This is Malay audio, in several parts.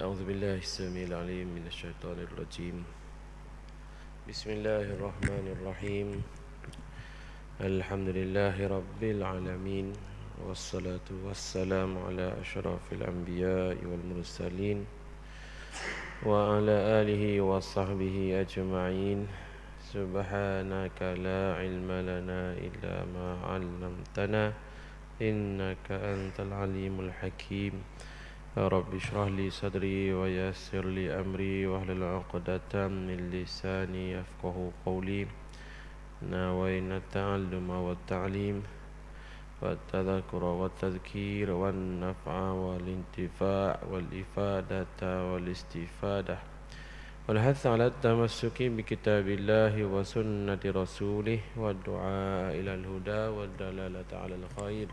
أعوذ بالله السميع العليم من الشيطان الرجيم. بسم الله الرحمن الرحيم. الحمد لله رب العالمين، والصلاة والسلام على أشرف الأنبياء والمرسلين وعلى آله وصحبه أجمعين. سبحانك لا علم لنا إلا ما علمتنا إنك أنت العليم الحكيم. رب اشرح لي صدري ويسر لي أمري واحلل عقدة من لساني يفقهوا قولي. نوينا التعلم والتعليم والتذكر والتذكير والنفع والانتفاع والإفادة والاستفادة والحث على التمسك بكتاب الله وسنة رسوله والدعاء إلى الهدى والدلالة على الخير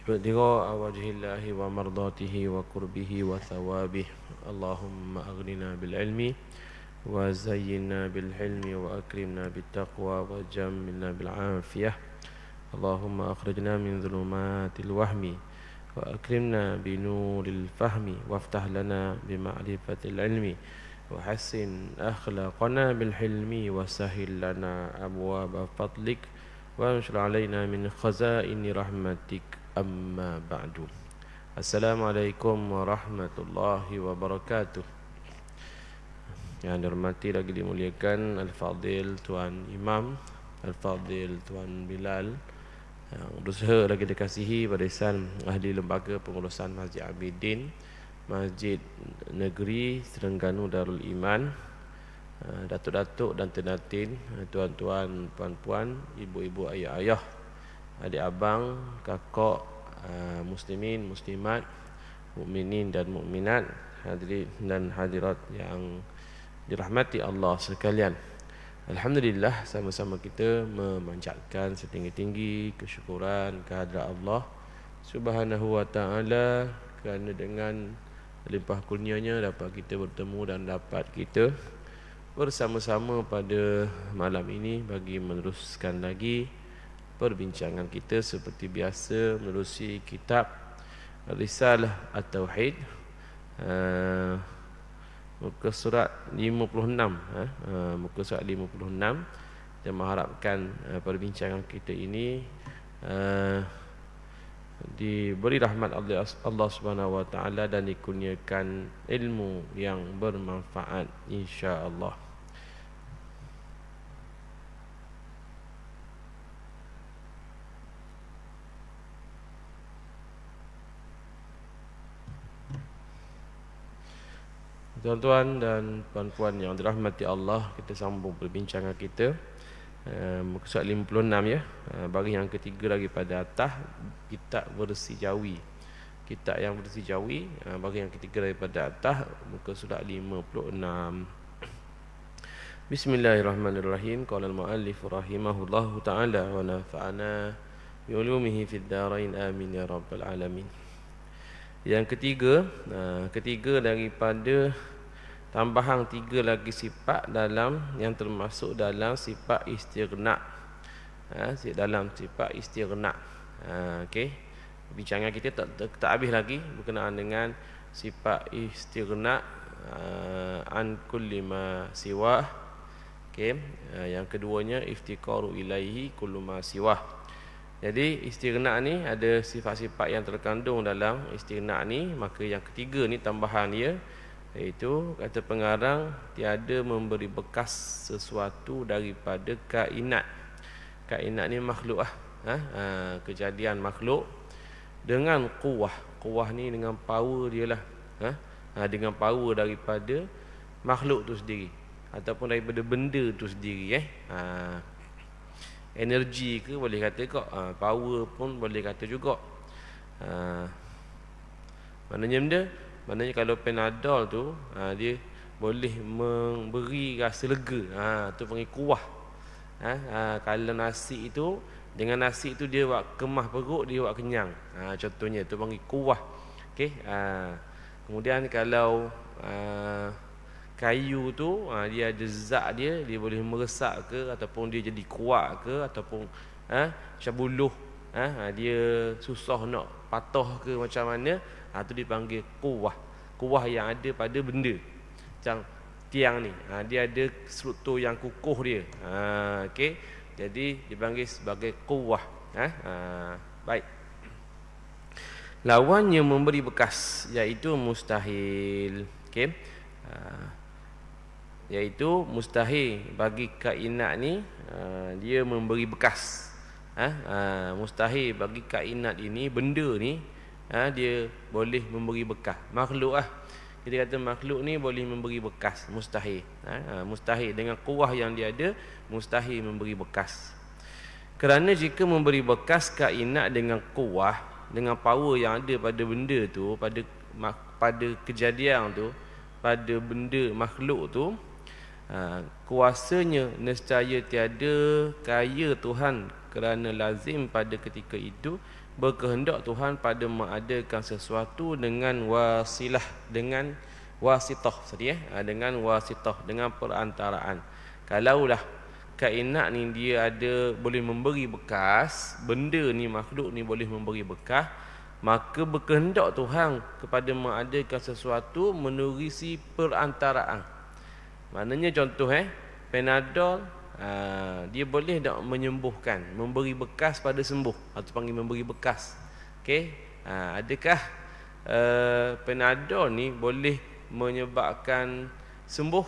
ابتغاء وجه الله ومرضاته وقربه وثوابه. اللهم أغننا بالعلم وزينا بالحلم وأكرمنا بالتقوى وجملنا بالعافية. اللهم أخرجنا من ظلمات الوهم وأكرمنا بنور الفهم وافتح لنا بمعرفة العلم وحسن أخلاقنا بالحلم وسهل لنا أبواب فضلك وانشر علينا من خزائن رحمتك. Amma ba'du. Assalamualaikum warahmatullahi wabarakatuh. Yang dihormati lagi dimuliakan Al-Fadil Tuan Imam, Al-Fadil Tuan Bilal, yang berusaha lagi dikasihi barisan ahli lembaga pengurusan Masjid Abidin, Masjid Negeri Terengganu Darul Iman, datuk-datuk dan tenatin, tuan-tuan, puan-puan, ibu-ibu, ayah-ayah, adik abang, kakak, muslimin, muslimat, mukminin dan mukminat, hadirin dan hadirat yang dirahmati Allah sekalian. Alhamdulillah, sama-sama kita memanjatkan setinggi-tinggi kesyukuran kehadrat Allah Subhanahu wa taala kerana dengan limpah kurnianya dapat kita bertemu dan dapat kita bersama-sama pada malam ini bagi meneruskan lagi perbincangan kita seperti biasa menerusi kitab Risalah At-Tauhid, muka surat 56, muka surat 56. Kita mengharapkan perbincangan kita ini diberi rahmat Allah Subhanahu wa taala dan dikurniakan ilmu yang bermanfaat insya-Allah. Tuan-tuan dan puan-puan yang dirahmati Allah, kita sambung perbincangan kita muka surat 56 ya. Bagi yang ketiga lagi pada atas, kitab versi Jawi. Kitab yang versi Jawi, bagi yang ketiga daripada atas, muka surat 56. Bismillahirrahmanirrahim. Qala al-muallif rahimahullahu taala wa nafa'ana bi ulumihi fid dharain amin ya rabbal alamin. Yang ketiga daripada tambahan 3 lagi sifat dalam yang termasuk dalam sifat istighna. Dalam sifat istighna. Okey. Bincangan kita tak habis lagi berkenaan dengan sifat istighna an kulli ma siwa. Okey. Yang keduanya iftiqaru ilaihi kullu ma siwa. Jadi istighna ni ada sifat-sifat yang terkandung dalam istighna ni. Maka yang ketiga ni tambahan dia, iaitu kata pengarang tiada memberi bekas sesuatu daripada kainat. Kainat ni makhluk kejadian makhluk dengan kuwah. Kuwah ni dengan power dia lah. Dengan power daripada makhluk tu sendiri ataupun daripada benda tu sendiri. Energi ke boleh kata kok, power pun boleh kata juga. Maknanya kalau Panadol tu dia boleh memberi rasa lega, tu panggil kuah. Kalau nasi itu, dengan nasi itu dia buat kemah perut, dia buat kenyang. Contohnya tu panggil kuah. Okey. Kemudian kalau kayu tu dia ada zat dia boleh meresak ke ataupun dia jadi kuat ke ataupun macam buluh dia susah nak patah ke macam mana, tu dipanggil quwwah. kuah yang ada pada benda. Macam tiang ni, dia ada struktur yang kukuh dia. Okey. Jadi dipanggil sebagai kuah. Baik. Lawannya memberi bekas, iaitu mustahil. Okey. Iaitu mustahil bagi kainat ni dia memberi bekas. Mustahil bagi kainat ini, benda ni dia boleh memberi bekas. Makhluk kita kata makhluk ni boleh memberi bekas, mustahil. Mustahil dengan kuah yang dia ada, mustahil memberi bekas. Kerana jika memberi bekas kainat dengan kuah, dengan power yang ada pada benda tu, pada kejadian tu, pada benda makhluk tu, kuasanya nescaya tiada, kaya Tuhan kerana lazim pada ketika itu berkehendak Tuhan pada mengadakan sesuatu dengan wasilah, dengan wasitah dengan wasitah, dengan perantaraan. Kalaulah kainat ni dia ada boleh memberi bekas, benda ni, makhluk ni boleh memberi bekas, maka berkehendak Tuhan kepada mengadakan sesuatu menerusi perantaraan. Maknanya contoh Panadol, dia boleh tak menyembuhkan, memberi bekas pada sembuh, atau panggil memberi bekas. Okey, adakah Panadol ni boleh menyebabkan sembuh?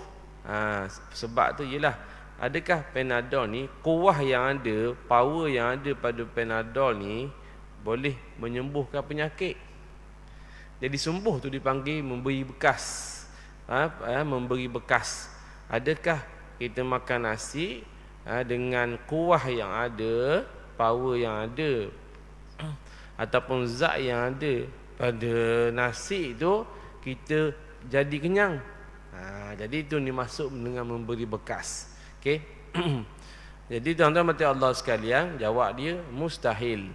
Sebab tu ialah, adakah Panadol ni, kuah yang ada, power yang ada pada Panadol ni boleh menyembuhkan penyakit? Jadi sembuh tu dipanggil memberi bekas. Memberi bekas. Adakah kita makan nasi dengan kuah yang ada, power yang ada, ataupun zat yang ada pada nasi tu, kita jadi kenyang? Jadi itu dimaksud dengan memberi bekas. Okey. Jadi tuan-tuan mati Allah sekalian, jawab dia mustahil.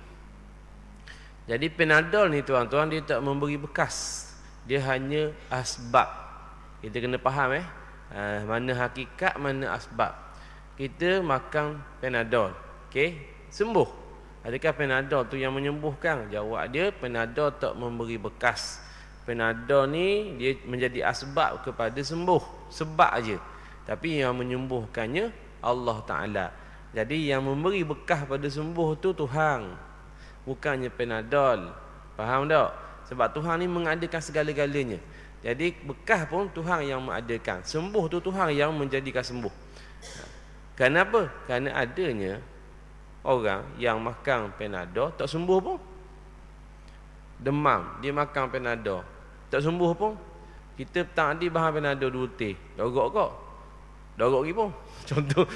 Jadi Panadol ni tuan-tuan, dia tak memberi bekas, dia hanya asbab. Kita kena faham mana hakikat, mana asbab. Kita makan Panadol, okey, sembuh. Adakah Panadol tu yang menyembuhkan? Jawab dia, Panadol tak memberi bekas. Panadol ni dia menjadi asbab kepada sembuh, sebab aja. Tapi yang menyembuhkannya Allah Ta'ala. Jadi yang memberi bekas pada sembuh tu Tuhan, bukannya Panadol. Faham tak? Sebab Tuhan ni mengadakan segala-galanya. Jadi bekas pun Tuhan yang mengadakan, sembuh tu Tuhan yang menjadikan sembuh. Kenapa? Kerana adanya orang yang makan Panadol tak sembuh pun. Demam, dia makan Panadol tak sembuh pun. Kita tak ada bahan Panadol 2 teh, dorok kok. Dorok lagi pun. Contoh.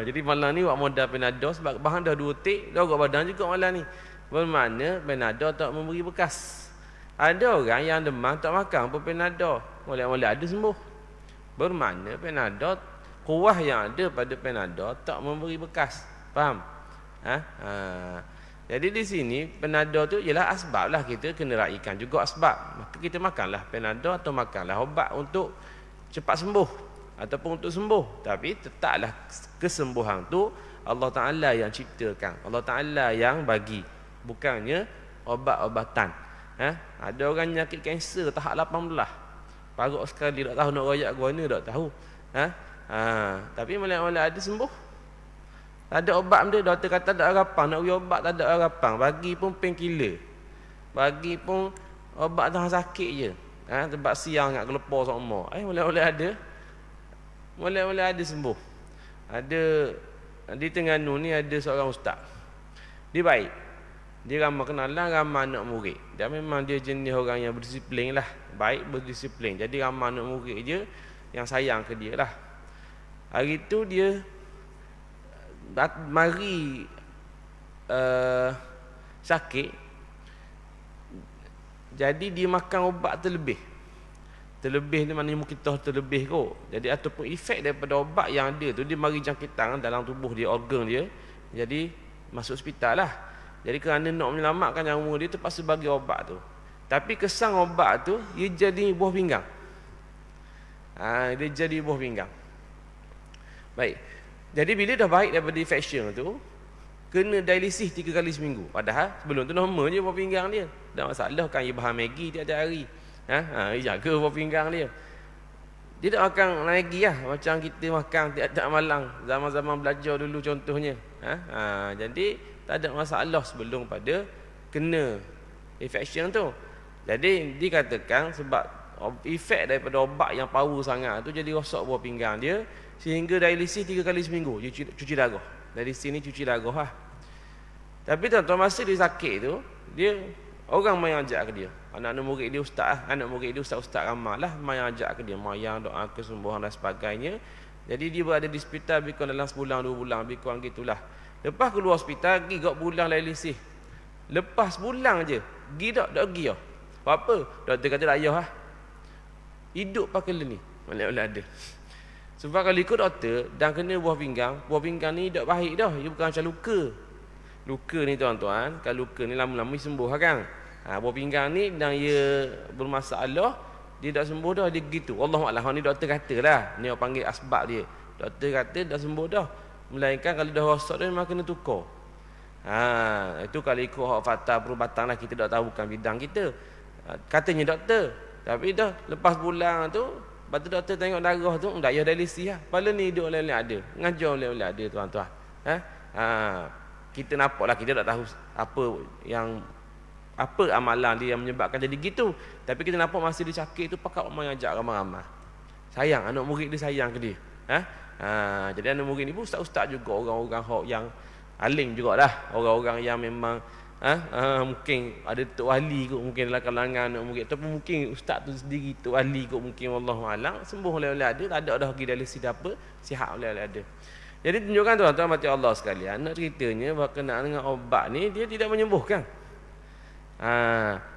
Jadi malam ni buat modal Panadol sebab bahan dah 2 teh, dorok badan juga malam ni. Bermakna Panadol tak memberi bekas. Ada orang yang demam tak makan pun Panadol, molek-molek ada sembuh. Bermakna Panadol, kuah yang ada pada Panadol tak memberi bekas. Faham? Jadi di sini Panadol tu ialah asbab lah, kita kena raikan juga asbab. Maka kita makanlah Panadol atau makanlah ubat untuk cepat sembuh ataupun untuk sembuh. Tapi tetaplah kesembuhan tu Allah Ta'ala yang ciptakan, Allah Ta'ala yang bagi, bukannya obat-obatan. Ada orang nyakit kanser tahap 18, parut sekali, tak tahu nak royak ke mana, tak tahu. Tapi molek-molek ada sembuh. Tak ada obat dia, doktor kata tak ada harapan, nak bagi obat tak ada harapan, bagi pun painkiller, bagi pun obat tahan sakit je. Sebab siang nak kelepar sama. Molek-molek ada, molek-molek ada sembuh. Ada di Terengganu ni ada seorang ustaz. Dia baik, dia ramai kenalan, ramai anak murid. Dan memang dia jenis orang yang berdisiplin lah, baik, berdisiplin. Jadi ramai anak murid je yang sayang ke dia lah. Hari tu dia mari sakit, jadi dia makan ubat terlebih. Terlebih ni maknanya mungkin terlebih kot. Jadi ataupun efek daripada ubat yang ada tu, dia mari jangkitan dalam tubuh dia, organ dia, jadi masuk hospital lah. Jadi kerana nak menyelamatkan nyawa dia, terpaksa bagi ubat tu. Tapi kesan ubat tu, dia jadi buah pinggang. Dia jadi buah pinggang. Baik. Jadi bila dah baik daripada infection tu, kena dialisis 3 kali seminggu. Padahal sebelum tu normal je buah pinggang dia. Tak masalah, kan ia bahan Maggi tiap-tiap hari. Jaga buah pinggang dia. Dia tak makan lagi lah macam kita makan tiap-tiap malam zaman-zaman belajar dulu contohnya. Jadi tak ada masalah sebelum pada kena infection tu. Jadi dikatakan sebab efek daripada obat yang power sangat tu jadi rosak buah pinggang dia sehingga dialisis 3 kali seminggu cuci darah. Dari sini cuci darah lah. Tapi tuan-tuan masa dia sakit tu, dia orang mai ajak ke dia. Anak-anak murid dia ustaz, anak murid dia ustaz-ustaz ramai lah mai ajak ke dia, mayang doa kesembuhan dan sebagainya. Jadi dia berada di hospital lebih kurang dalam sebulan 2 bulan, lebih kurang gitulah. Lepas keluar hospital, pergi 3 bulan dialisis. Lepas bulan je, pergi tak pergi dah. Apa? Doktor kata tak payah lah. Hidup pakai ni. Boleh ada. Sebab kalau ikut doktor dan kena buah pinggang ni tak baik dah. Ia bukan macam luka. Luka ni tuan-tuan, kalau luka ni lama-lama sembuh kan. Buah pinggang ni dan ia bermasalah, dia tak sembuh dah, dia gitu. Allahuakbar, ni doktor katalah. Ni orang panggil asbab dia. Doktor kata dah sembuh dah. Melainkan kalau dah rosak dah memang kena tukar. Itu kalau ikut hak fakta perubatan lah, kita tak tahu bukan bidang kita. Katanya doktor. Tapi dah lepas bulan tu, lepas tu doktor tengok darah tu, tak payah dialisis lah. Kepala ni hidup oleh-oleh ada. Ngajar oleh-oleh ada tuan-tuan. Kita nampaklah kita tak tahu apa amalan dia yang menyebabkan jadi gitu. Tapi kita nampak masa dia sakit tu pakat orang ajak ramai-ramai. Sayang, anak murid dia sayang ke dia. Jadi anak murid ni pun ustaz-ustaz juga, orang-orang yang alim jugalah, orang-orang yang memang mungkin ada tok wali kot mungkin dalam kalangan anak murid, ataupun mungkin ustaz tu sendiri tok wali kot mungkin, wallahu alam, sembuh oleh-oleh ada, tak ada dah pergi dialisis apa, sihat oleh-oleh ada. Jadi tunjukkan tuan-tuan mati Allah sekalian, nak ceritanya berkenaan dengan obat ni dia tidak menyembuhkan.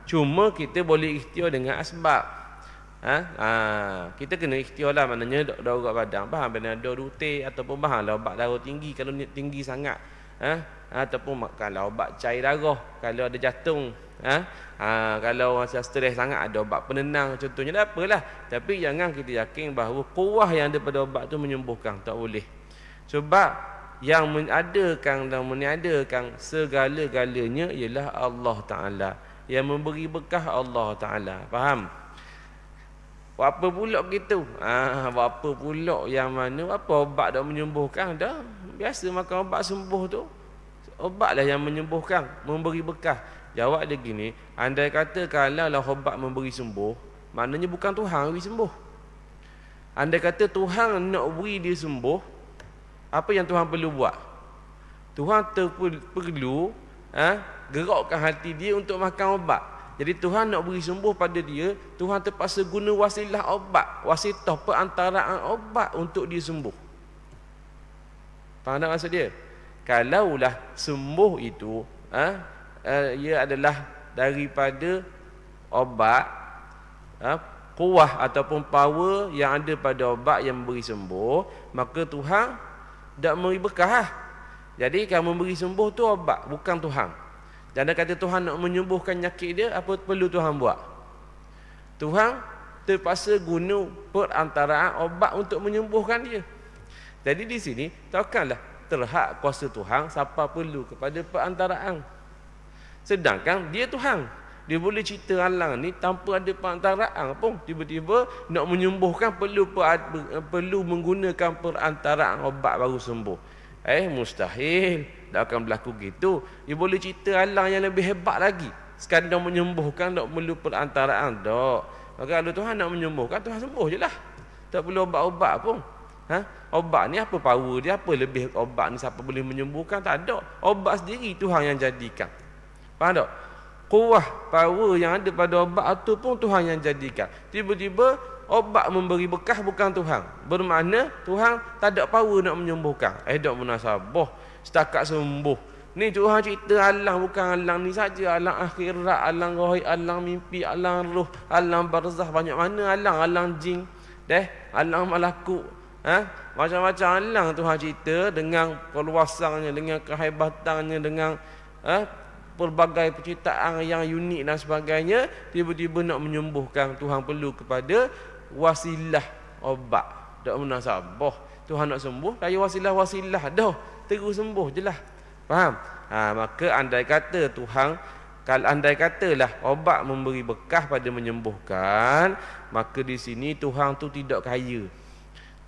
Cuma kita boleh ikhtiar dengan asbab. Kita kena ikhtiar lah, maknanya ubat badan, faham Panadol Rute ataupun bahan lah obat darah tinggi kalau tinggi sangat, ataupun kalau obat cair darah kalau ada jantung, kalau masa stres sangat ada obat penenang contohnya, dah apalah. Tapi jangan kita yakin bahawa kuah yang ada pada obat tu menyembuhkan, tak boleh. Sebab yang mengadakan dan meniadakan segala-galanya ialah Allah Ta'ala. Yang memberi bekah Allah Ta'ala. Faham? Apa pula begitu? Apa pula yang mana apa obat dah menyembuhkan? Dah biasa makan obat sembuh tu. Obatlah yang menyembuhkan, memberi bekah. Jawab dia gini, andai kata kalau lah obat memberi sembuh, maknanya bukan Tuhan beri sembuh. Andai kata Tuhan nak beri dia sembuh, apa yang Tuhan perlu buat? Tuhan perlu gerakkan hati dia untuk makan obat. Jadi Tuhan nak beri sembuh pada dia, Tuhan terpaksa guna wasilah obat, wasitah perantaraan obat untuk dia sembuh. Faham tak maksud dia? Kalaulah sembuh itu ia adalah daripada obat, kuah ataupun power yang ada pada obat yang memberi sembuh, maka Tuhan tak memberi bekah. Jadi kalau memberi sembuh tu obat, bukan Tuhan. Dan dia kata Tuhan nak menyembuhkan nyakit dia, apa perlu Tuhan buat? Tuhan terpaksa guna perantaraan obat untuk menyembuhkan dia. Jadi di sini takkanlah terhad kuasa Tuhan siapa perlu kepada perantaraan. Sedangkan dia Tuhan, dia boleh cipta alam ni tanpa ada perantaraan pun. Tiba-tiba nak menyembuhkan perlu menggunakan perantaraan obat baru sembuh. Mustahil. Tak akan berlaku gitu. Dia boleh cipta alam yang lebih hebat lagi. Sekadar menyembuhkan tak perlu perantaraan tak. Maka kalau Tuhan nak menyembuhkan, Tuhan sembuh je lah. Tak perlu obat-obat pun. Obat ni apa power dia? Apa lebih obat ni siapa boleh menyembuhkan? Tak ada. Obat sendiri Tuhan yang jadikan. Faham tak? Kuah power yang ada pada obat tu pun Tuhan yang jadikan. Tiba-tiba obat memberi bekah bukan Tuhan. Bermakna Tuhan tak ada power nak menyembuhkan. Tak munasabah. Setakat sembuh. Ni Tuhan cerita alam, bukan alam ni saja, alam akhirat, alam gaib, alam mimpi, alam roh, alam barzah, banyak mana alam jin, alam malakut. Macam-macam alam Tuhan cerita dengan perluasannya, dengan kehebatannya, dengan pelbagai penciptaan yang unik dan sebagainya. Tiba-tiba nak menyembuhkan, Tuhan perlu kepada wasilah obat. Tak munasabah. Tuhan nak sembuh, tak payah wasilah-wasilah dah, terus sembuh je lah. Faham? Maka andai kata Tuhan Kalau andai katalah obat memberi bekah pada menyembuhkan, maka di sini Tuhan tu tidak kaya.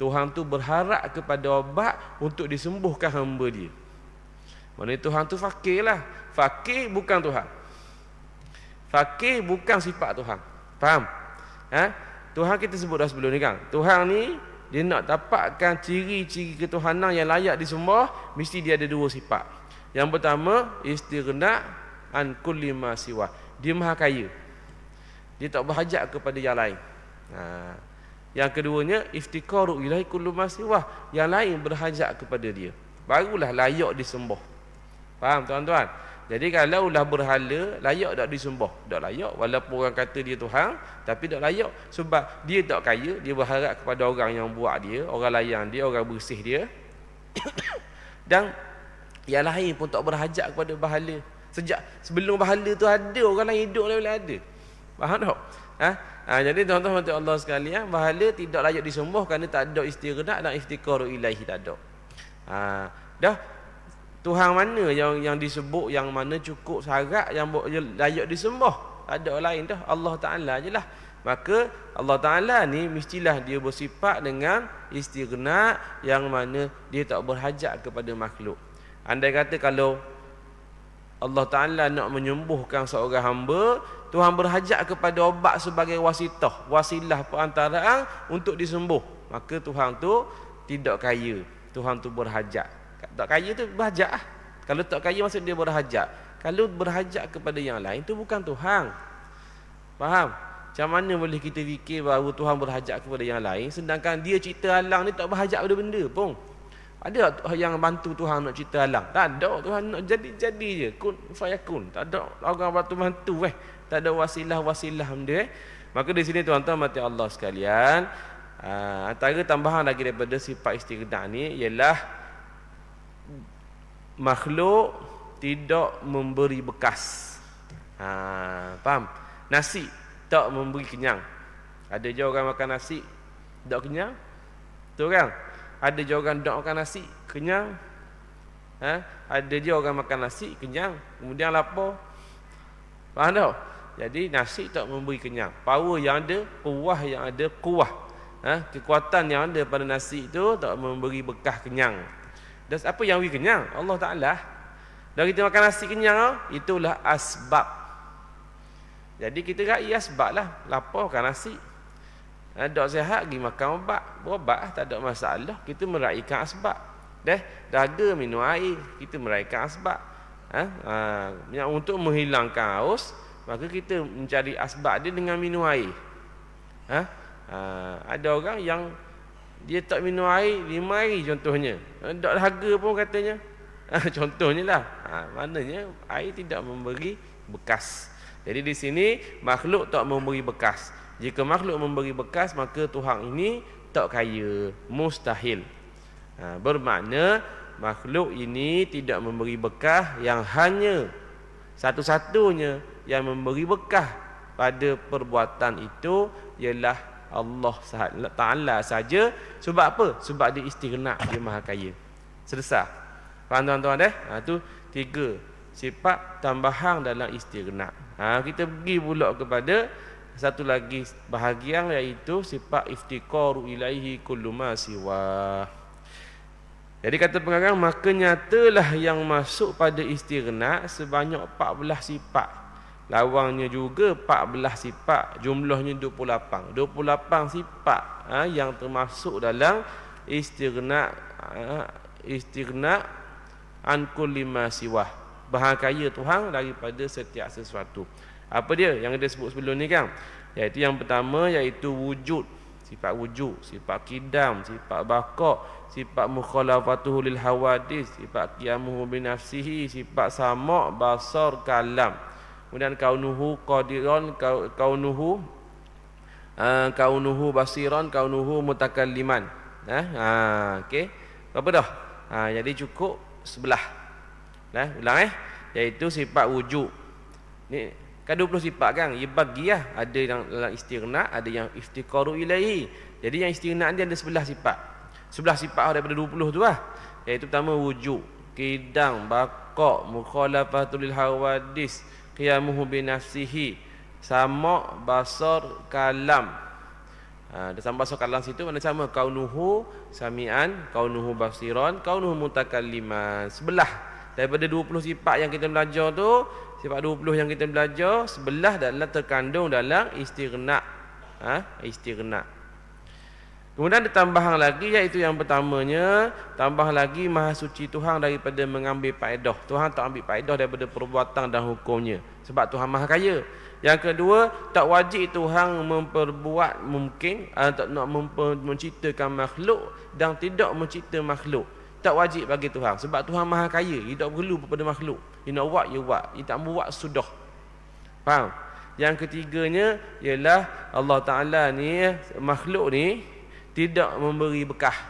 Tuhan tu berharap kepada obat untuk disembuhkan hamba dia. Maksudnya Tuhan tu fakir lah. Fakir bukan Tuhan. Fakir bukan sifat Tuhan. Faham? Tuhan kita sebut dah sebelum ni kan. Tuhan ni dia nak dapatkan ciri-ciri ketuhanan yang layak disembah, mesti dia ada dua sifat. Yang pertama, istighna an kulli ma siwa. Dia maha kaya. Dia tak berhajat kepada yang lain. Yang keduanya, iftiqaru ilahi kullu ma siwa. Yang lain berhajat kepada dia. Barulah layak disembah. Faham tuan-tuan? Jadi kalau lah berhala, layak tak disembah? Tak layak. Walaupun orang kata dia Tuhan, tapi tak layak. Sebab dia tak kaya, dia berharap kepada orang yang buat dia, orang layan dia, orang bersih dia. Dan yang lain pun tak berhajat kepada berhala. Sejak sebelum berhala tu ada, orang lain hidup boleh ada. Faham tak? Jadi tuan-tuan Allah sekalian, berhala tidak layak disembah kerana tak ada istighna dan iftiqaru ilaihi, tak ada. Dah Tuhan mana yang disebut, yang mana cukup syarat, yang layak disembah? Tak ada lain dah, Allah Ta'ala je lah. Maka Allah Ta'ala ni mestilah dia bersifat dengan istighna, yang mana dia tak berhajat kepada makhluk. Andai kata kalau Allah Ta'ala nak menyembuhkan seorang hamba, Tuhan berhajat kepada obat sebagai wasitah, wasilah perantaraan untuk disembuh, maka Tuhan tu tidak kaya. Tuhan tu berhajat. Tak kaya tu berhajat lah. Kalau tak kaya maksud dia berhajat. Kalau berhajat kepada yang lain tu bukan Tuhan. Faham? Macam mana boleh kita fikir bahawa Tuhan berhajat kepada yang lain, sedangkan dia cipta alam ni tak berhajat pada benda pun. Ada yang bantu Tuhan nak cipta alam? Tak ada. Tuhan nak jadi je. Kun fayakun. Tak ada orang bantu tak ada wasilah benda. Maka di sini tuan-tuan mati Allah sekalian, antara tambahan lagi daripada sifat istighna ni ialah makhluk tidak memberi bekas. Faham? Nasi tak memberi kenyang. Ada je orang makan nasi tak kenyang, betul kan? Ada je orang tak makan nasi kenyang. Ada je orang makan nasi kenyang kemudian lapar. Faham tak? Jadi nasi tak memberi kenyang. Power yang ada, kuah yang ada, kekuatan yang ada pada nasi itu tak memberi bekas kenyang. Dan apa yang beri kenyang? Allah Ta'ala. Dan kita makan nasi kenyang, itulah asbab. Jadi kita raih asbab lah. Lapar makan nasi. Tak sihat pergi makan ubat. Berobat tak ada masalah. Kita meraihkan asbab. Dahaga minum air, kita meraihkan asbab. Yang untuk menghilangkan haus, maka kita mencari asbab dia dengan minum air. Ada orang yang dia tak minum air 5 hari contohnya. Tak dahaga pun katanya. Contohnya lah. Maknanya air tidak memberi bekas. Jadi di sini makhluk tak memberi bekas. Jika makhluk memberi bekas, maka Tuhan ini tak kaya, mustahil. Bermakna makhluk ini tidak memberi bekas, yang hanya satu-satunya yang memberi bekas pada perbuatan itu ialah Allah Ta'ala saja. Sebab apa? Sebab dia istighna, dia maha kaya. Selesai. Faham tuan-tuan Itu 3 sifat tambahan dalam istighna. Kita pergi pula kepada satu lagi bahagian, iaitu sifat iftiqaru ilaihi kullu ma siwa. Jadi kata pengarang, maka nyatalah yang masuk pada istighna sebanyak 14 sifat. Lawangnya juga 14 sifat, jumlahnya 28. 28 sifat yang termasuk dalam istighna an kulli ma siwa. Bahagia Tuhan daripada setiap sesuatu. Apa dia yang kita sebut sebelum ni kan? Iaitu yang pertama, iaitu wujud. Sifat wujud, sifat qidam, sifat baqa, sifat mukhalafatuhu lil hawadis, sifat qiyamuhu bi nafsihi, sifat sama', basar, kalam. Kemudian kaunuhu qadiran, kaunuhu basiran, kaunuhu mutakalliman. Okey. Apa dah? Jadi cukup 11. Ulang iaitu sifat wujud. Ni kan 20 sifat kan? Ia bagilah, ada yang dalam istighna, ada yang iftiqaru ilaihi. Jadi yang istighna dia ada 11 sifat. 11 sifat daripada 20 tu lah. Iaitu pertama wujud, qidam, baqa, mukhalafatul hawadis, qiyamuhu bi nafsihi, sama basar kalam. Dalam bahasa kalam situ mana sama, kaunuhu samian, kaunuhu basiran, kaunuhu mutakalliman. Sebelah daripada 20 sifat yang kita belajar tu, sifat 20 yang kita belajar, sebelah dalam terkandung dalam istighna. Istighna. Kemudian ada tambahan lagi, iaitu yang pertamanya, tambah lagi maha suci Tuhan daripada mengambil faedah. Tuhan tak ambil faedah daripada perbuatan dan hukumnya, sebab Tuhan maha kaya. Yang kedua, tak wajib Tuhan memperbuat mungkin, tak nak menciptakan makhluk dan tidak mencipta makhluk. Tak wajib bagi Tuhan, sebab Tuhan maha kaya. Dia tak perlu kepada makhluk. Dia nak buat, dia buat. Dia tak buat, sudah. Faham? Yang ketiganya ialah Allah Ta'ala ni, makhluk ni tidak memberi bekah.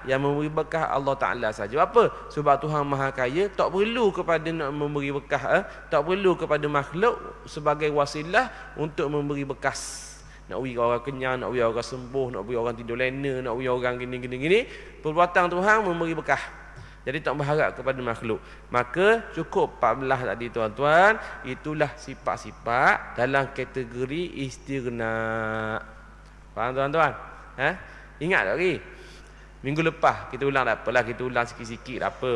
Yang memberi bekah Allah Ta'ala saja. Apa? Sebab Tuhan maha kaya, tak perlu kepada nak memberi bekah, tak perlu kepada makhluk sebagai wasilah untuk memberi bekas. Nak beri orang kenyang, nak beri orang sembuh, nak beri orang tidur lena, nak beri orang gini. Perbuatan Tuhan memberi bekah. Jadi tak berharap kepada makhluk. Maka cukup 14 tadi tuan-tuan. Itulah sifat-sifat dalam kategori istighna. Faham tuan-tuan? Ingat tak lagi? Minggu lepas kita ulang, tak apalah, kita ulang sikit-sikit, tak apa.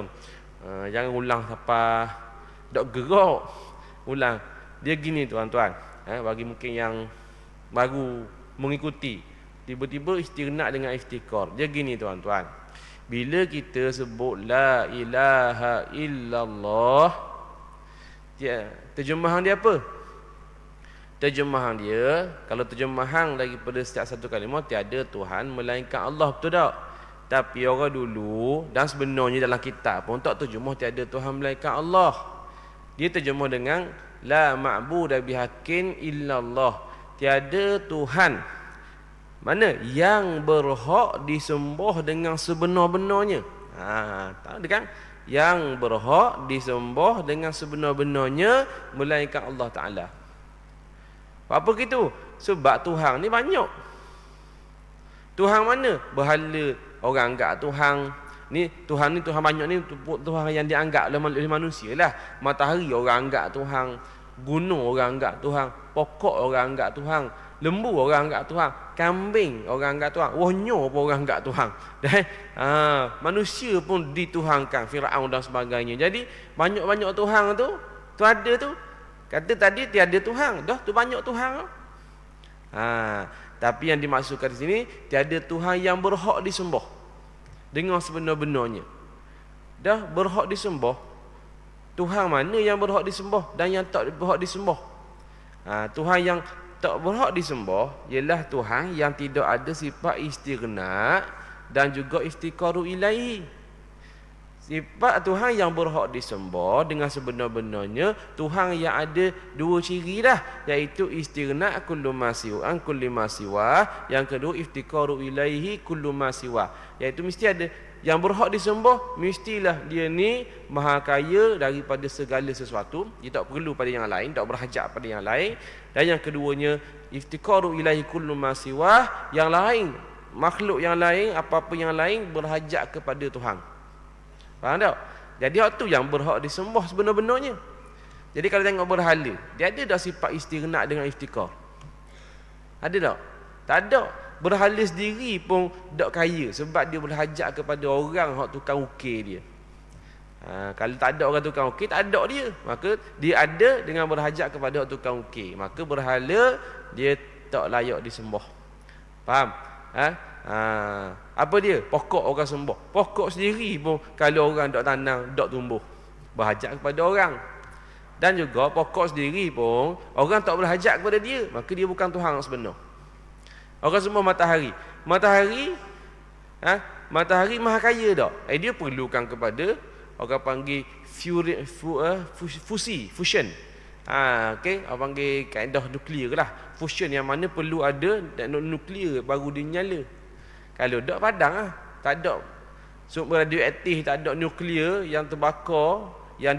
Jangan ulang sampai dok gerak. Ulang. Dia gini tuan-tuan. Bagi mungkin yang baru mengikuti, tiba-tiba istighna dengan iftikar. Dia gini tuan-tuan. Bila kita sebut la ilaha illallah, terjemahan dia apa? Terjemahan dia, kalau terjemahan daripada setiap satu kalimah, tiada Tuhan melainkan Allah, betul tak? Tapi orang dulu, dan sebenarnya dalam kitab pun tak terjemah tiada Tuhan melainkan Allah. Dia terjemah dengan la ma'budu bihaqqin illallah. Tiada Tuhan mana yang berhak disembah dengan sebenar-benarnya. Tahu ada kan? Yang berhak disembah dengan sebenar-benarnya melainkan Allah Ta'ala. Apa gitu? Sebab Tuhan ni banyak. Tuhan mana? Berhala orang anggap Tuhan. Ni Tuhan banyak ni, Tuhan yang dianggap oleh manusia lah. Matahari orang anggap Tuhan, gunung orang anggap Tuhan, pokok orang anggap Tuhan, lembu orang anggap Tuhan, kambing orang anggap Tuhan, wonyo pun orang anggap Tuhan. Manusia pun dituhankan, Firaun dan sebagainya. Jadi banyak-banyak Tuhan tu ada tu. Kata tadi tiada Tuhan, dah tu banyak Tuhan. Tapi yang dimaksudkan di sini, tiada Tuhan yang berhak disembah dengan sebenar-benarnya. Dah berhak disembah. Tuhan mana yang berhak disembah dan yang tak berhak disembah? Tuhan yang tak berhak disembah ialah Tuhan yang tidak ada sifat istighna dan juga iftikaru ilaihi. Sifat Tuhan yang berhak disembah dengan sebenar-benarnya, Tuhan yang ada dua ciri dah, iaitu istighna kullu ma siwa an kulli ma siwa, yang kedua iftikaru ilaihi kullu ma siwa, iaitu mesti ada yang berhak disembah, mestilah dia ni maha kaya daripada segala sesuatu, dia tak perlu pada yang lain, tak berhajat pada yang lain. Dan yang keduanya iftikaru ilaihi kullu ma siwa, yang lain, makhluk yang lain, apa-apa yang lain berhajat kepada Tuhan. Faham tak? Jadi hak tu yang berhak disembah sebenar-benarnya. Jadi kalau tengok berhala, dia ada tak sifat istighna dengan iftikar? Ada tak? Tak ada. Berhala sendiri pun tak kaya, sebab dia berhajat kepada orang hak tukang ukir dia. Kalau tak ada orang tukang ukir, tak ada dia. Maka dia ada dengan berhajat kepada orang tukang ukir. Maka berhala dia tak layak disembah. Faham? Apa dia? Pokok orang sembah. Pokok sendiri pun kalau orang tak tanam, tak tumbuh, berhajat kepada orang. Dan juga pokok sendiri pun orang tak berhajat kepada dia, maka dia bukan Tuhan sebenar. Orang sembah matahari. Matahari maha kaya tak? Dia perlukan kepada orang panggil fusion. Orang panggil kaedah nuklear lah. Fusion yang mana perlu ada nuklear baru dia nyala. Kalau tak padang tak ada sumber radioaktif, tak ada nuklear yang terbakar, yang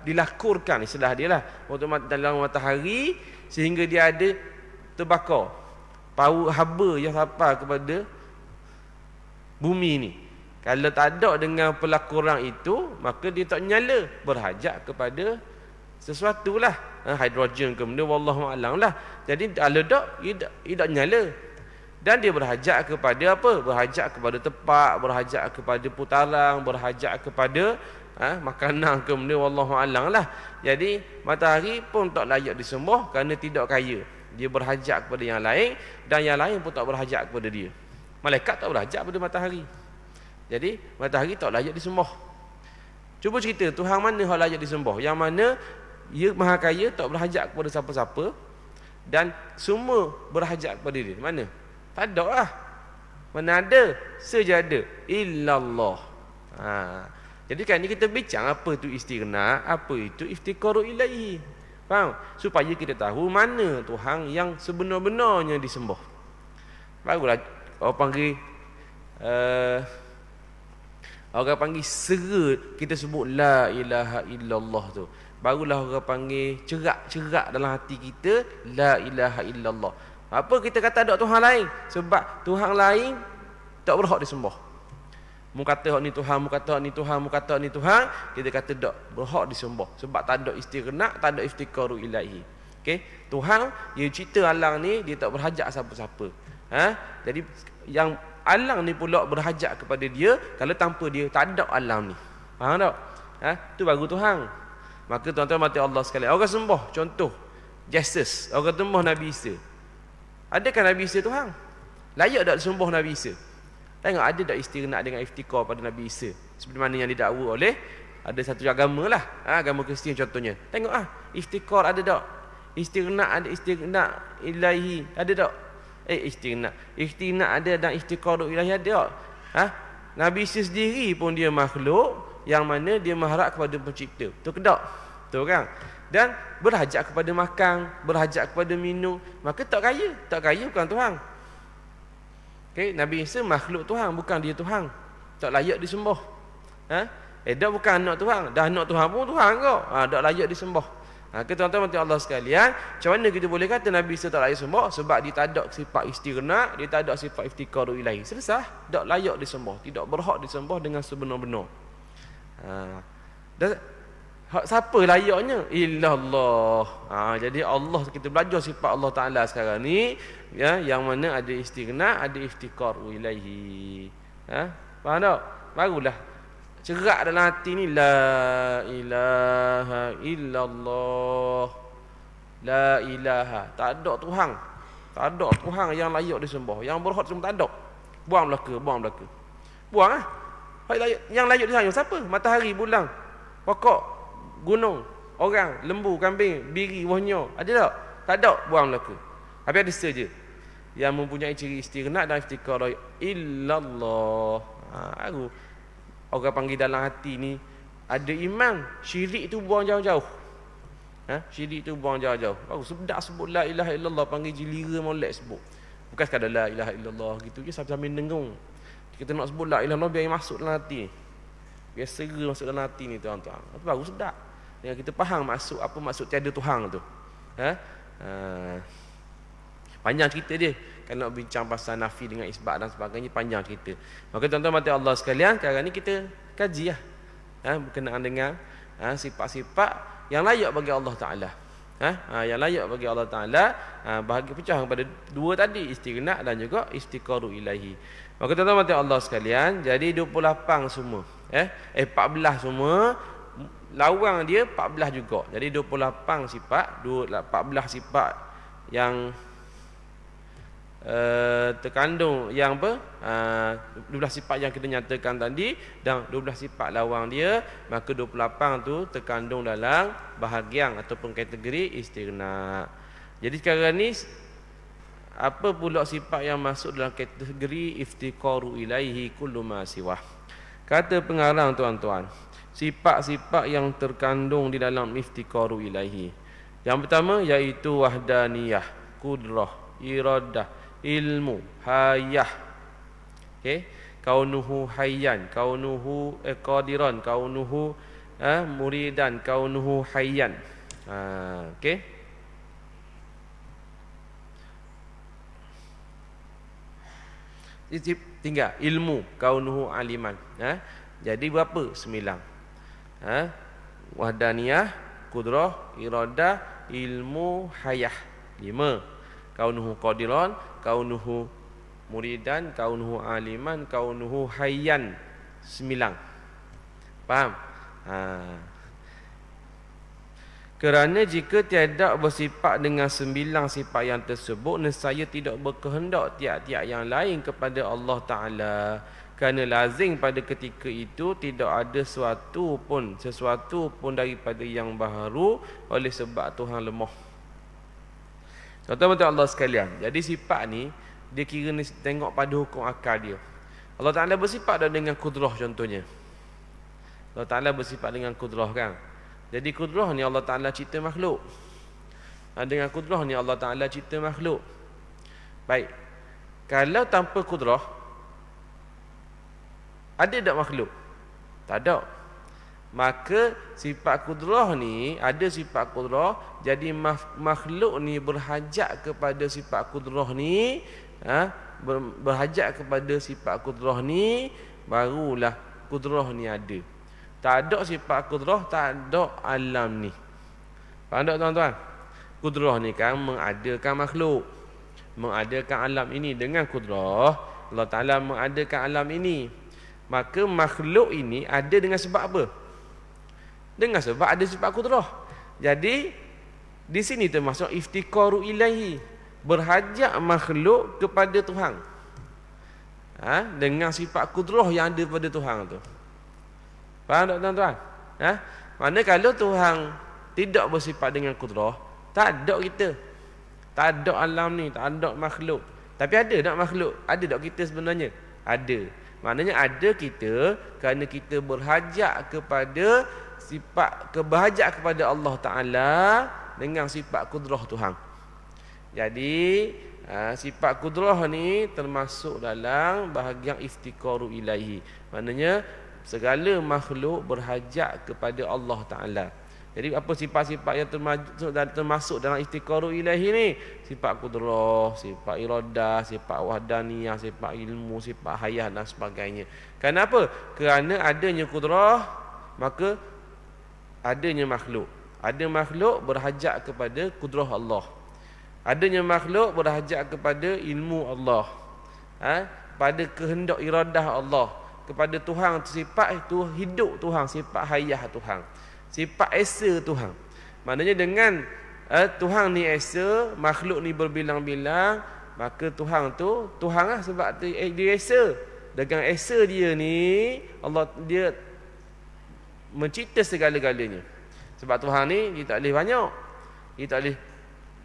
dilakurkan, istilah dia lah, untuk dalam matahari, sehingga dia ada terbakar power haba yang sampai kepada bumi ni. Kalau tak ada dengan pelakuran itu, maka dia tak nyala, berhajat kepada sesuatu lah, hidrogen ke benda, wallahu a'lam lah. Jadi kalau tak, ia tak nyala. Dan dia berhajat kepada apa? Berhajat kepada tepak, berhajat kepada putaran, berhajat kepada makanan ke benda, wallahu a'lam lah. Jadi matahari pun tak layak disembah kerana tidak kaya. Dia berhajat kepada yang lain, dan yang lain pun tak berhajat kepada dia. Malaikat tak berhajat kepada matahari. Jadi matahari tak layak disembah. Cuba cerita Tuhan mana yang layak disembah? Yang mana ia maha kaya, tak berhajat kepada siapa-siapa, dan semua berhajat kepada dia. Mana? Tak ada lah. Mana ada? Sejada illallah. Jadi kan ni kita bincang apa tu istighna, apa itu iftiqaru ilaihi. Faham? Supaya kita tahu mana Tuhan yang sebenar-benarnya disembah. Barulah orang panggil orang panggil serut kita sebut la ilaha illallah tu. Barulah orang panggil cerak-cerak dalam hati kita la ilaha illallah. Apa kita kata ada Tuhan lain? Sebab Tuhan lain tak berhak disembah. Mu kata hak ni Tuhan, mu kata hak ni Tuhan, mu kata hak ni Tuhan, kita kata tak berhak disembah sebab tak ada istighna, tak ada iftiqaru ilaihi. Okey, Tuhan dia cipta alam ni, dia tak berhajat siapa-siapa. Jadi yang alam ni pula berhajat kepada dia, kalau tanpa dia tak ada alam ni. Faham tak? Tu baru Tuhan. Maka tuan-tuan mati Allah sekalian, orang sembah contoh Jesus, orang sembah Nabi Isa. Adakah Nabi Isa Tuhan? Layak tak sembah Nabi Isa? Tengok ada tak istighna dengan iftikar pada Nabi Isa, seperti mana yang didakwa oleh ada satu agama lah, agama Kristian contohnya. Tengok iftikar ada tak? Istighna ada, istighna ilahi ada tak? Istighna ada dan iftiqaru ilahi ada tak? Nabi Isa sendiri pun dia makhluk yang mana dia mengharap kepada pencipta. Tu kedak? Tu kan? Dan berhajat kepada makan, berhajat kepada minum, maka tak kaya bukan Tuhan. Okay, Nabi Isa makhluk Tuhan, bukan dia Tuhan. Tak layak disembah. Dah bukan anak Tuhan, dah anak Tuhan pun Tuhan kau. Tak layak disembah. Tuan-tuan mati Allah sekalian, macam mana kita boleh kata Nabi Isa tak layak disembah? Sebab dia tak ada sifat istighna, dia tak ada sifat iftiqaru ilahi. Selesai, tak layak disembah, tidak berhak disembah dengan sebenar-benar. Siapa layaknya? Illallah. Jadi Allah, kita belajar sifat Allah Ta'ala sekarang ni, ya, yang mana ada istighna, ada iftiqaru ilaihi. Faham tak? Barulah cerak dalam hati ni la ilaha illallah. La ilaha, tak ada Tuhan. Tak ada Tuhan yang layak disembah, yang berhak disembah tak ada. Buang belaka. Buang yang layak disembah siapa? Matahari, bulan, pokok, gunung, orang, lembu, kambing, biri, wahnya. Ada tak? Tak ada, buang belaka. Habis ada saja yang mempunyai ciri istighna dan iftiqar illallah. Orang panggil dalam hati ni ada iman, syirik tu buang jauh-jauh. Syirik tu buang jauh-jauh. Baru sedap sebut la ilaha illallah, panggil jilira molek sebut. Bukan sekadar la ilaha illallah gitu je sambil dengung. Kita nak sebut la ilaha illallah biar masuk dalam hati ni. Biar segera masuk dalam hati ni tuan-tuan. Itu baru sedap. Dengan kita faham apa maksud tiada Tuhan tu. Panjang cerita dia. Kalau nak bincang pasal nafi dengan isbat dan sebagainya, panjang cerita. Maka tuan-tuan mati Allah sekalian, sekarang ni kita kaji berkenaan dengan sifat-sifat yang layak bagi Allah Ta'ala. Yang layak bagi Allah Ta'ala, bahagi pecah kepada dua tadi, istighna dan juga iftiqaru ilahi. Maka tuan-tuan mati Allah sekalian, jadi 28 semua. 14 semua, lawang dia 14 juga. Jadi 28 sifat, 14 sifat yang terkandung yang 12 sifat yang kita nyatakan tadi dan 12 sifat lawang dia, maka 28 tu terkandung dalam bahagian ataupun kategori istighna. Jadi sekarang ni apa pula sifat yang masuk dalam kategori iftiqaru ilaihi kullu ma siwah? Kata pengarang tuan-tuan, sifat-sifat yang terkandung di dalam iftiqaru ilaihi. Yang pertama iaitu wahdaniyah, qudrah, iradah, ilmu, hayah. Kaunuhu hayyan, kaunuhu qadiran, kaunuhu muridan, kaunuhu hayyan. Tinggal ilmu, kaunuhu aliman. Jadi berapa? 9. Wahdaniyah, kudrah, iradah, ilmu, hayah. 5. Kaunuhu qadiran, kaunuhu muridan, kaunuhu aliman, kaunuhu hayyan. 9. Faham? Kerana jika tiada bersifat dengan 9 sifat yang tersebut, nescaya tidak berkehendak tiap-tiap yang lain kepada Allah Ta'ala. Kerana lazim pada ketika itu tidak ada sesuatu pun daripada yang baharu oleh sebab Tuhan lemah. Tuan-tuan Allah sekalian, jadi sifat ni dia kira ni tengok pada hukum akal dia. Allah Ta'ala bersifat dengan kudrah contohnya. Allah Ta'ala bersifat dengan kudrah kan. Jadi kudrah ni Allah Ta'ala cipta makhluk. Dengan kudrah ni Allah Ta'ala cipta makhluk. Baik. Kalau tanpa kudrah, ada tak makhluk? Tak ada. Maka sifat kudrah ni, ada sifat kudrah, jadi makhluk ni berhajat kepada sifat kudrah ni, berhajat kepada sifat kudrah ni, barulah kudrah ni ada. Tak ada sifat kudrah, tak ada alam ni. Faham tak tuan-tuan? Kudrah ni kan mengadakan makhluk, mengadakan alam ini. Dengan kudrah Allah Ta'ala mengadakan alam ini. Maka makhluk ini ada dengan sebab apa? Dengan sebab ada sifat kudrah. Jadi di sini termasuk iftikaru ilaihi, berhajat makhluk kepada Tuhan, dengan sifat kudrah yang ada pada Tuhan tu. Faham tak tuan-tuan? Mana kalau Tuhan tidak bersifat dengan kudrah, tak ada kita. Tak ada alam ni, tak ada makhluk. Tapi ada tak makhluk? Ada tak kita sebenarnya? Ada. Maknanya ada kita kerana kita berhajat kepada sifat, berhajat kepada Allah Ta'ala dengan sifat kudrah Tuhan. Jadi sifat kudrah ni termasuk dalam bahagian iftikaru ilaihi. Maknanya segala makhluk berhajat kepada Allah Ta'ala. Jadi apa sifat-sifat yang termasuk dalam iftikaru ilaihi ni? Sifat kudrah, sifat iradah, sifat wahdaniyah, sifat ilmu, sifat hayah dan sebagainya. Kenapa? Kerana adanya kudrah, maka adanya makhluk. Ada makhluk berhajat kepada kudrah Allah. Adanya makhluk berhajat kepada ilmu Allah. Pada kehendak iradah Allah. Kepada Tuhan, sifat itu hidup Tuhan, sifat hayah Tuhan, sifat esa Tuhan. Maknanya dengan Tuhan ni esa, makhluk ni berbilang-bilang, maka Tuhan tu Tuhan lah, sebab tu dia esa. Dengan esa dia ni Allah dia mencipta segala-galanya. Sebab Tuhan ni dia tak boleh banyak, dia tak boleh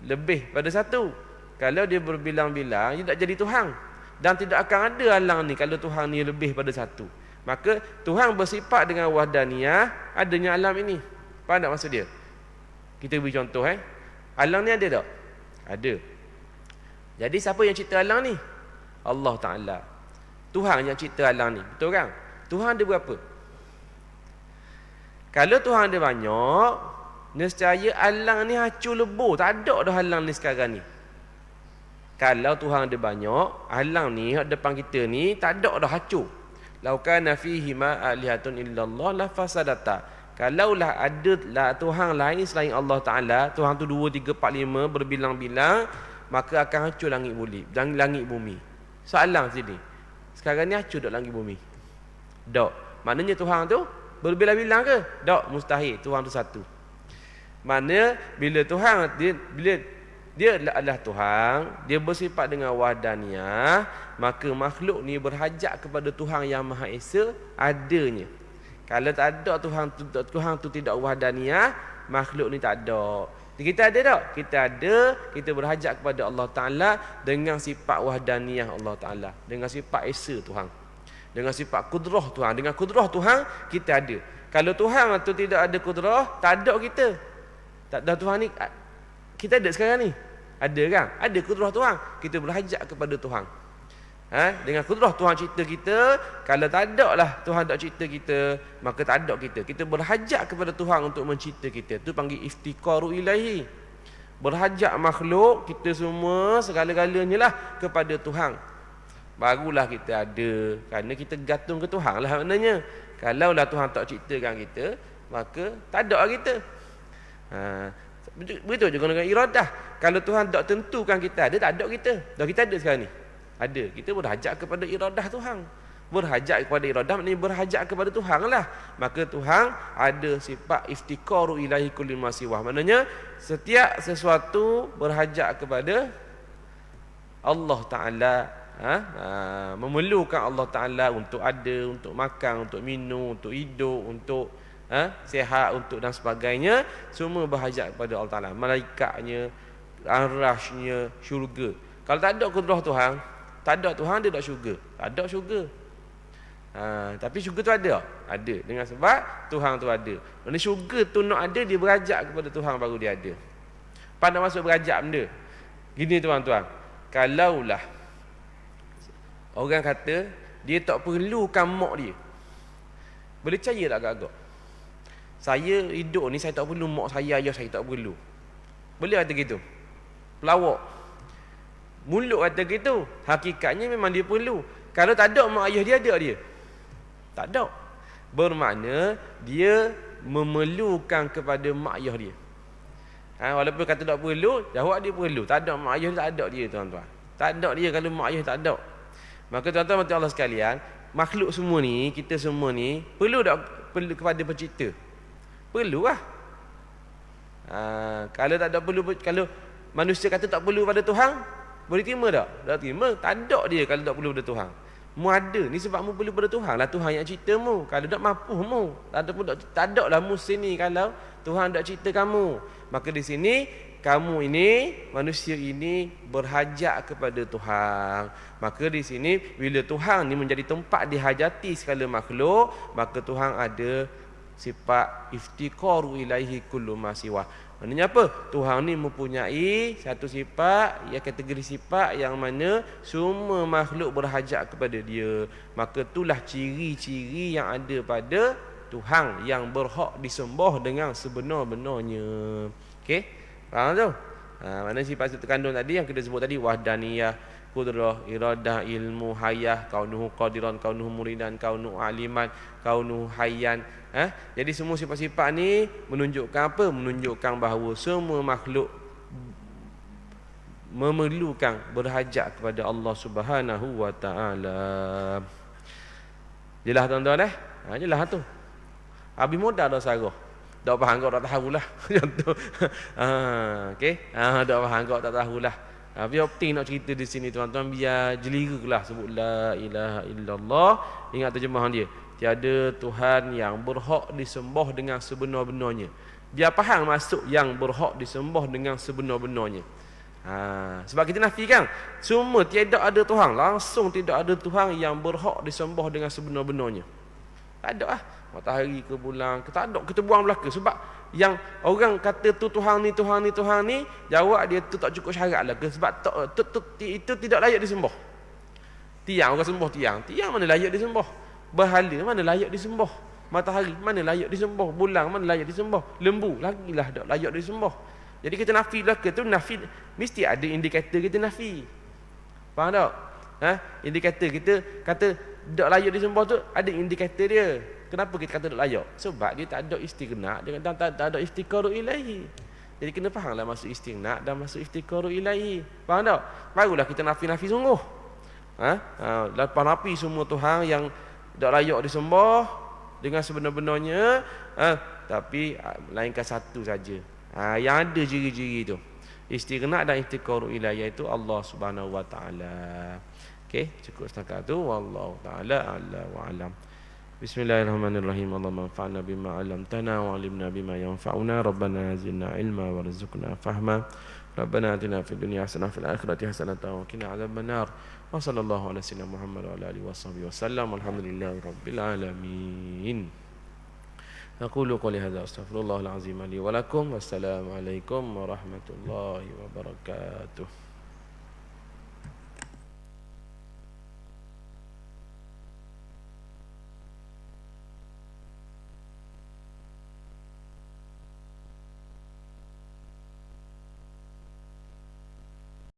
lebih pada satu. Kalau dia berbilang-bilang, dia tak jadi Tuhan. Dan tidak akan ada alang ni kalau Tuhan ni lebih pada satu. Maka Tuhan bersifat dengan wahdaniyah, adanya alam ini. Faham tak maksud dia? Kita beri contoh. Alang ni ada tak? Ada. Jadi siapa yang cipta alang ni? Allah Ta'ala. Tuhan yang cipta alang ni. Betul kan? Tuhan ada berapa? Kalau Tuhan ada banyak, nescaya alang ni hancur lebur. Tak ada dah alang ni sekarang ni. Kalau Tuhan ada banyak, alang ni depan kita ni tak ada dah hancur. Lau kana fihi ma alihatun illallah la fasadata. Kalaulah ada lah Tuhan lain selain Allah Ta'ala, Tuhan tu 2, 3, 4, 5 berbilang-bilang, maka akan hancur langit bumi. Soalan sini. Sekarang ni hancur tak langit bumi? Tak. Maknanya Tuhan tu berbilang-bilang ke? Tak, mustahil. Tuhan tu satu. Maknanya bila Tuhan dia adalah Tuhan, dia bersifat dengan wahdaniyah, maka makhluk ni berhajat kepada Tuhan yang Maha Esa adanya. Kalau tak ada Tuhan tu tidak wahdaniyah, makhluk ni tak ada. Kita ada tak? Kita ada, kita berhajat kepada Allah Ta'ala dengan sifat wahdaniyah Allah Ta'ala, dengan sifat Esa Tuhan, dengan sifat kudrah Tuhan. Dengan kudrah Tuhan kita ada. Kalau Tuhan tu tidak ada kudrah, tak ada kita. Tak ada Tuhan ni. Kita ada sekarang ni. Ada kan? Ada kudrah Tuhan. Kita berhajat kepada Tuhan. Dengan kudrah Tuhan cipta kita. Kalau tak ada lah Tuhan tak cipta kita, maka tak ada kita. Kita berhajat kepada Tuhan untuk mencipta kita. Itu panggil iftikaru ilaihi. Berhajat makhluk kita semua segala-galanya lah kepada Tuhan. Barulah kita ada. Kerana kita gantung ke Tuhan lah maknanya. Kalaulah Tuhan tak ciptakan kita, maka tak ada kita. Ha, betul juga dengan iradah. Kalau Tuhan tak tentukan kita ada, tak ada kita. Dah kita ada sekarang ni. Ada. Kita berhajat kepada iradah Tuhan. Berhajat kepada iradah maknanya berhajat kepada Tuhan lah. Maka Tuhan ada sifat iftiqaru ilahi kulli ma siwah. Maknanya setiap sesuatu berhajat kepada Allah Ta'ala, memerlukan Allah Ta'ala untuk ada, untuk makan, untuk minum, untuk hidup, untuk sihat, untuk dan sebagainya. Semua berhajat kepada Allah Ta'ala. Malaikatnya, arasnya, syurga. Kalau tak ada kudrah Tuhan, tak ada Tuhan, dia tak syurga. Tak ada syurga. Tapi syurga tu ada. Ada. Dengan sebab Tuhan tu ada. Maksudnya syurga tu nak ada, dia berhajat kepada Tuhan baru dia ada. Pada masuk berhajat benda. Gini tuan-tuan. Kalaulah orang kata dia tak perlukan mak dia, boleh percaya tak agak-agak? Saya hidup ni saya tak perlu mak saya, ayah saya tak perlu. Boleh kata gitu? Pelawak. Mulut kata gitu. Hakikatnya memang dia perlu. Kalau tak ada mak ayah dia, ada dia? Tak ada. Bermakna dia memerlukan kepada mak ayah dia. Walaupun kata tak perlu, jawab dia perlu. Tak ada mak ayah, tak ada dia tuan-tuan. Tak ada dia kalau mak ayah tak ada. Maka tuan-tuan mati Allah sekalian, makhluk semua ni, kita semua ni perlu tak perlu kepada pencipta? Perlu lah. Kalau tak ada perlu, kalau manusia kata tak perlu pada Tuhan, boleh terima tak? Tak terima. Tak ada dia kalau tak perlu pada Tuhan. Mu ada ni sebab mu perlu pada Tuhan lah. Tuhan yang cipta mu. Kalau tak mampu mu, tak ada lah mu sini kalau Tuhan tak cipta kamu. Maka di sini kamu ini, manusia ini berhajat kepada Tuhan. Maka di sini bila Tuhan ni menjadi tempat dihajati segala makhluk, maka Tuhan ada sifat iftiqaru ilaihi kullu ma siwah. Maknanya apa? Tuhan ni mempunyai satu sifat, ya, kategori sifat yang mana semua makhluk berhajat kepada dia. Maka itulah ciri-ciri yang ada pada Tuhan yang berhak disembah dengan sebenar-benarnya. Okey? Faham tu? Mana sifat terkandung tadi yang kita sebut tadi, wahdaniyah, qudrah, iradah, ilmu, hayah, kaunuhu qadiran, kaunuhu muridan, kaunuhu aliman, kaunuhu hayyan. Jadi semua sifat-sifat ni menunjukkan apa? Menunjukkan bahawa semua makhluk memerlukan, berhajat kepada Allah Subhanahu wa taala. Jelas tuan-tuan jelas tu. Habis mudah dah sarah. Tak faham kau tak tahulah. Macam tu. Okey. Tak faham kau tak tahulah. Biar penting nak cerita di sini tuan-tuan, biar jeliralah sebut la ilaha illallah. Ingat terjemahan dia. Tiada Tuhan yang berhak disembah dengan sebenar-benarnya. Biar faham maksud yang berhak disembah dengan sebenar-benarnya. Sebab kita nafikan semua tiada ada Tuhan, langsung tidak ada Tuhan yang berhak disembah dengan sebenar-benarnya. Tak ada lah. Matahari ke bulan, kita tak ada, kita buang belaka. Sebab yang orang kata tu Tuhan ni, Tuhan ni, Tuhan ni, jawab dia tu tak cukup syarat lah. Sebab itu tidak layak disembah. Tiang, orang sembah tiang. Tiang mana layak disembah? Berhala mana layak disembah? Matahari mana layak disembah? Bulan mana layak disembah? Lembu lagilah tak layak disembah. Jadi kita nafi belaka tu, nafi mesti ada indikator kita nafi. Faham tak? Indikator kita kata tak layak disembah tu ada indikator dia. Kenapa kita kata tak layak? Sebab dia tak ada istighna dan tak ada iftiqaru ilaihi. Jadi kena fahamlah maksud istighna dan maksud iftiqaru ilaihi. Faham tak? Barulah kita nafi-nafi sungguh. Lepas nafi semua Tuhan yang tak layak disembah dengan sebenar-benarnya, tapi melainkan satu saja. Yang ada ciri-ciri tu. Istighna dan iftiqaru ilaihi, iaitu Allah Subhanahu wa taala. Okey, cukup setakat tu. Wallahu taala a'la wa alam. Bismillahirrahmanirrahim. Allahumma anfa'na bima 'allamtana wa 'allimna bima yanfa'una. Rabbana zidna ilma warzuqna fahma. Rabbana atina fid dunya hasanah wa fil akhirati hasanah wa qina adzabannar. Wa sallallahu ala sayyidina Muhammad wa ala alihi washabbihi wasallam. Alhamdulillahirabbil alamin. Aqulu qouli hadza astaghfirullahal azim li wa lakum. Wassalamu alaikum warahmatullahi wabarakatuh.